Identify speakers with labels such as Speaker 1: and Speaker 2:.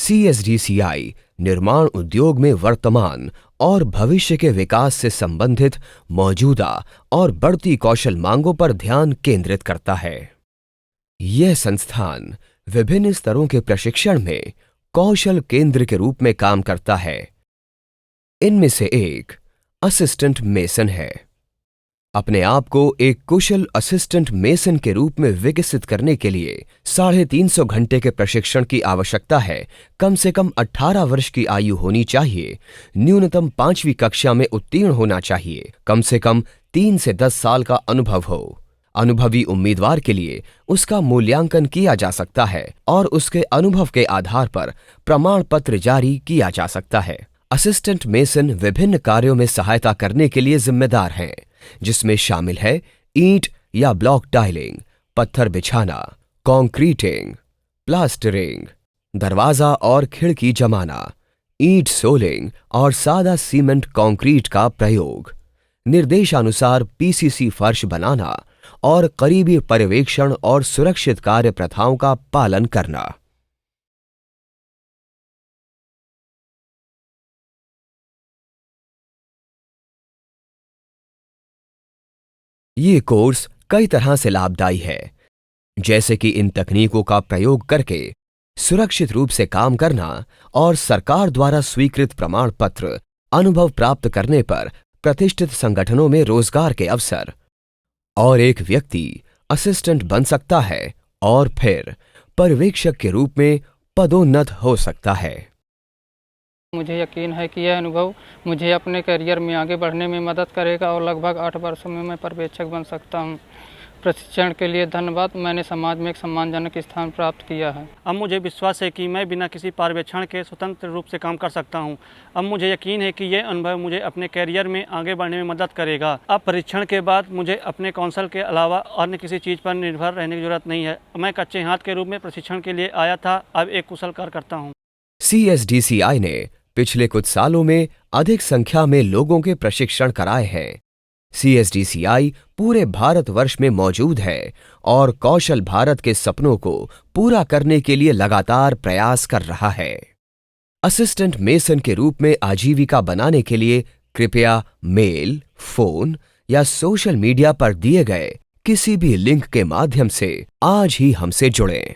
Speaker 1: CSDCI निर्माण उद्योग में वर्तमान और भविष्य के विकास से संबंधित मौजूदा और बढ़ती कौशल मांगों पर ध्यान केंद्रित करता है। यह संस्थान विभिन्न स्तरों के प्रशिक्षण में कौशल केंद्र के रूप में काम करता है। इनमें से एक असिस्टेंट मेसन है। अपने आप को एक कुशल असिस्टेंट मेसन के रूप में विकसित करने के लिए 350 घंटे के प्रशिक्षण की आवश्यकता है। कम से कम 18 वर्ष की आयु होनी चाहिए। न्यूनतम 5वीं कक्षा में उत्तीर्ण होना चाहिए। कम से कम 3 से 10 साल का अनुभव हो। अनुभवी उम्मीदवार के लिए उसका मूल्यांकन किया जा सकता है और उसके अनुभव के आधार पर प्रमाण पत्र जारी किया जा सकता है। असिस्टेंट मेसन विभिन्न कार्यों में सहायता करने के लिए जिम्मेदार हैं, जिसमें शामिल है ईंट या ब्लॉक टाइलिंग, पत्थर बिछाना, कंक्रीटिंग, प्लास्टरिंग, दरवाजा और खिड़की जमाना, ईंट सोलिंग और सादा सीमेंट कंक्रीट का प्रयोग, निर्देशानुसार PCC फर्श बनाना और करीबी पर्यवेक्षण और सुरक्षित कार्य प्रथाओं का पालन करना। ये कोर्स कई तरह से लाभदायी है, जैसे कि इन तकनीकों का प्रयोग करके सुरक्षित रूप से काम करना और सरकार द्वारा स्वीकृत प्रमाण पत्र, अनुभव प्राप्त करने पर प्रतिष्ठित संगठनों में रोजगार के अवसर, और एक व्यक्ति असिस्टेंट बन सकता है और फिर पर्यवेक्षक के रूप में पदोन्नत हो सकता है।
Speaker 2: मुझे यकीन है कि यह अनुभव मुझे अपने करियर में आगे बढ़ने में मदद करेगा और लगभग 8 वर्षों में मैं पर्यवेक्षक बन सकता हूं। प्रशिक्षण के लिए धन्यवाद। मैंने समाज में एक सम्मानजनक स्थान प्राप्त किया है।
Speaker 3: अब मुझे विश्वास है कि मैं बिना किसी पर्यवेक्षण के स्वतंत्र रूप से काम कर सकता हूं। अब मुझे यकीन है कि यह अनुभव मुझे अपने करियर में आगे बढ़ने में मदद करेगा। अब परीक्षण के बाद मुझे अपने कौशल के अलावा अन्य किसी चीज़ पर निर्भर रहने की जरूरत नहीं है। मैं कच्चे हाथ के रूप में प्रशिक्षण के लिए आया था, अब एक कुशल कार्यकर्ता हूँ।
Speaker 1: CSDCI ने पिछले कुछ सालों में अधिक संख्या में लोगों के प्रशिक्षण कराए हैं। CSDCI पूरे भारतवर्ष में मौजूद है और कौशल भारत के सपनों को पूरा करने के लिए लगातार प्रयास कर रहा है। असिस्टेंट मेसन के रूप में आजीविका बनाने के लिए कृपया मेल, फोन या सोशल मीडिया पर दिए गए किसी भी लिंक के माध्यम से आज ही हमसे जुड़ें।